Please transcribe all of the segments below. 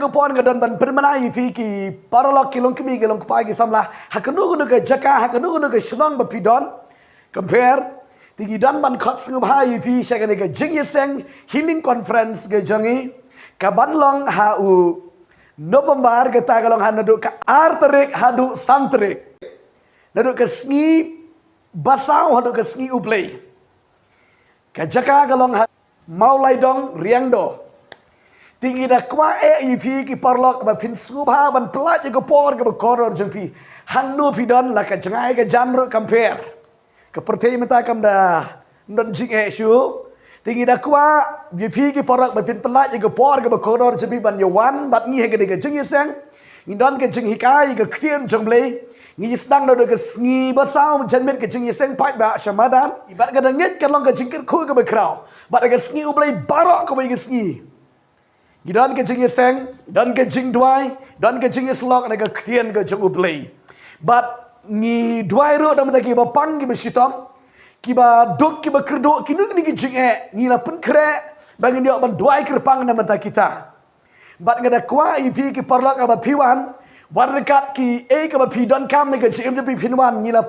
Pon gadon ban permanai fi ki paralok kilong kimi gelong pagi samlah hakanu gunu ke jaka hakanu gunu ke shnong ba pidon compare tigi dan ban khot sngub hai fi shagane ke jing yeseng healing conference ke jangi ka banlong ha u November ke tagalong ha nadu ka arterik hadu santrik nadu ke sngi basau hadu ke sngi uplay ka jaka galong ha maulai dong riangdo tinggi dah kuat ifi ki parlok ba pin subha ban pelaj ke por ke koror jengpi hanu pidon la ka jangai ke jamru compare ke pertei mata kam dah non jing shu tinggi dah kuat ifi ki parlok ba pin pelaj ke por ke koror jengpi ban yawan bat ngi ke de jing yeseng indon ke jing hikai ke kien jongle ngi sedang do ke sngi basau janmet ke jing yeseng pai ba shamadan ibat ke dangit ke long ke jingkir khu ke bekrau bat ke sngi ublai barok ke ke sngi Gidan ke jing yeseng, dan ke jing duai, dan ke jing yeslok na ke ktian ke jing uplay. But ni duai ro da mata ki ba pang ki ba shitom, ki ba dok ki ba kerdok ki nuk ni ki jing ni la pun kre bangin dia ban duai kerpang na mata kita. But ngada kwa ifi ki parlok ba piwan, warkat ki ke ba pi don kam ni ke jing de pi pinwan ni la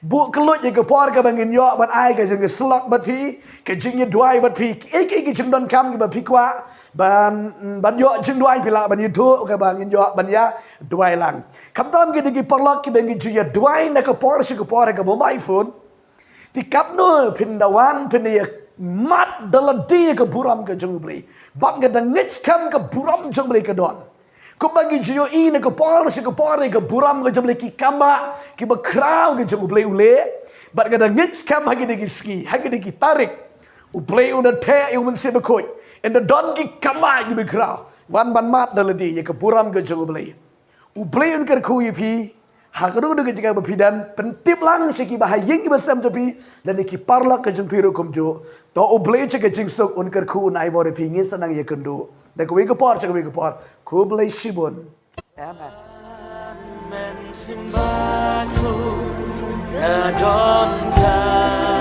bu kelut je ke por ke bangin yo ban ai ke jing slok ba pi ke jing duai ba pi ki jing don kam ki ba pi kwa ban yo jing duai pila ban yutu ke ban yo ban ya duai lang kam tam ki digi parlok ki bengi ju ya duai na ke por shi ke por ke mobile phone ti kap no pindawan pinia mat daladi ke buram ke jungbli bab ke dangich kam ke buram jungbli ke don ko bagi ju yo i na ke por shi ke por ke buram ke jungbli ki kamba ki ba kraw ke jungbli ule bab ke dangich kam hagi digi ski hagi digi tarik uplay una te u men se bekoi and the donkey kamai di bekrau wan ban mat daladi ye ke buram ke jungbli uplay un ker khu pi hakru de ke jika bepidan pentip lang siki bahayeng ki basam topi dan ki parla ke jung piru kumjo to uplay ke jing sok un ker khu nai bore fi ngis tanang ye kendo da ko ke por ke por ku blai shibon amen men simbaku ya don